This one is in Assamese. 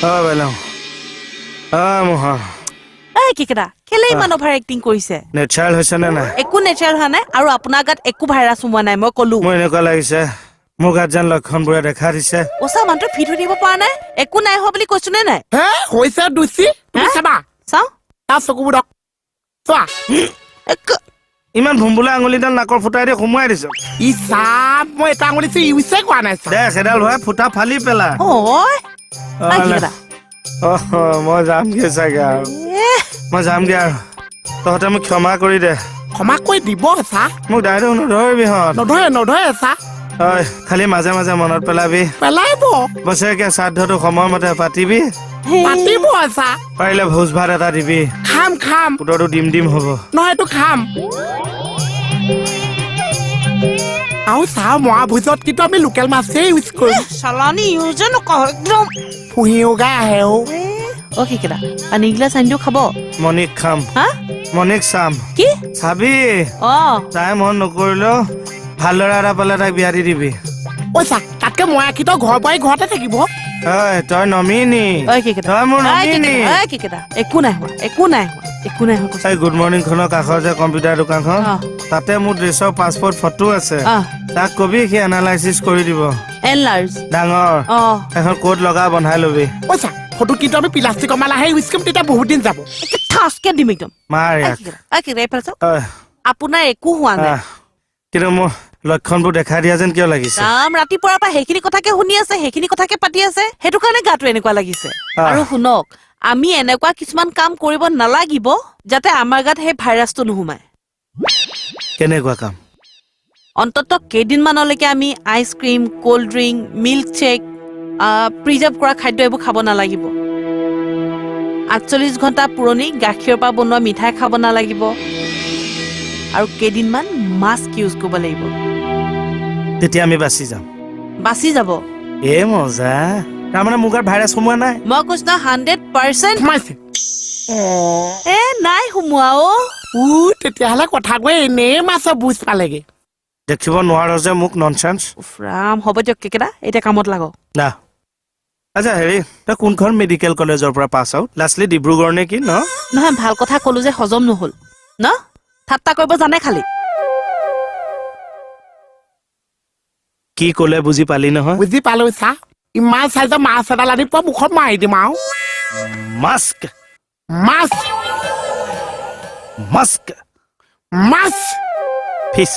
বেলাও মহা এই কেকেটা কেলে ইমান অভাৰ এক্টিং কৰিছে নেচাৰেল হৈছে নে নাই একো নেচাৰেল হোৱা নাই আৰু আপোনাৰ গাত একো ভাইৰাছ সোমোৱা নাই মই ক'লো মোৰ এনেকুৱা লাগিছে মোৰ গাত যেন লক্ষণবোৰে দেখা দিছে ওচা মানুহটো ফিট হৈ দিব পৰা নাই একো নাই হোৱা বুলি কৈছো নে নাই হে হৈছে দুচি তুমি চাবা চাওঁ তাৰ চকুবোৰ দক চোৱা ইমান ভুম্বুলা আঙুলিডাল নাকৰ ফুটাই দি সোমোৱাই দিছো ইচাপ মই এটা আঙুলিছো ইউজে কৰা নাই দে সেইডাল হয় ফুটা ফালি পেলা মই যামগে চাগে আৰু মই যামগে আৰু তহঁতে মোক ক্ষমা কৰি দে ক্ষমা কৰি দিব চা মোক ডাইৰেক্ট নধৰিবি হঁত নধৰে চা খালি মাজে মাজে মনত পেলাবি পেলাইব বছৰেকীয়া শ্ৰাদ্ধটো সময়মতে পাতিবি পাতিব চা পাৰিলে ভোজ ভাত এটা দিবি খাম পুতৰটো ডিম হ'ব নহয় এইটো খাম আৰু চাহ মহাভোজত কিন্তু আমি লোকেল মাছেই ইউজ কৰিম চালানী ইউজে নকওঁ একদম পুহি উগাই আহে অ কেকেটা পানী গিলাচ আনি দিও খাব মণিক খাম মণিক চাম কি চাবি তাই মন নকৰিলেও ভাল ল'ৰা এটা পালে তাইক বিয়া দি দিবি ঐ চা তাতকে মই আঁকি তই ঘৰ পাই ঘৰতে থাকিব তই নমিনি তই মোৰ নমিনি একো নাই হোৱা তাই গুড মৰ্ণিং খনৰ কাষৰ যে কম্পিউটাৰ দোকানখন তাতে মোৰ ড্ৰেছৰ পাছপৰ্ট ফটো আছে তাক কবি সি এনালাইচিছ কৰি দিব ডাঙৰ এখন কোট লগা বনাই লবি ঐ চা ফটো কিন্তু আমি প্লাষ্টিকৰ মালাহে ইউজ কৰিম তেতিয়া বহুত দিন যাব ঠাচকে দিম একদম মাৰ আপোনাৰ একো হোৱা নাই কিন্তু মোৰ লক্ষণবোৰ দেখা দিয়া যেন কিয় লাগিছে ৰাতিপুৱাৰ পৰা সেইখিনি কথাকে শুনি আছে সেইখিনি কথাকে পাতি আছে সেইটো কাৰণে গাটো এনেকুৱা লাগিছে আৰু শুনক আমি এনেকুৱা কিছুমান কাম কৰিব নালাগিব যাতে আমাৰ গাত সেই ভাইৰাছটো নোসোমায় কেনেকুৱা কাম অন্তত কেইদিনমানলৈকে আমি ice cream cold drink milk shake preserve কৰা খাদ্য এইবোৰ খাব নালাগিব 48 ঘণ্টা পুৰণি গাখীৰৰ পৰা বনোৱা মিঠাই খাব নালাগিব আৰু কেইদিনমান মাস্ক ইউজ কৰিব লাগিব তেতিয়া আমি বাচি যাম বাচি যাব মজা তাৰমানে মোৰ গাত ভাইৰাছ সোমোৱা নাই মই কৈছো না 100% সোমাইছে নাই সোমোৱা তেতিয়াহ'লে কথা কৈ এনেই মাছৰ বুজ পালেগে দেখিব নোৱাৰো যে মোক ননচেন্স ৰাম হ'ব দিয়ক কেকেটা এতিয়া কামত লাগক না আচ্ছা হেৰি তই কোনখন মেডিকেল কলেজৰ পৰা পাছ আউট লাষ্টলি ডিব্ৰুগড় নে কি নহয় ভাল কথা ক'লো যে হজম নহ'ল ঠাট্টা কৰিব জানে খালি কি ক'লে বুজি পালি নহয় বুজি পালো চা ইমান চাইজৰ মাছ এডাল আনি পুৱা মুখত মাৰি দিম আৰু মাস্ক মাছ ফিছ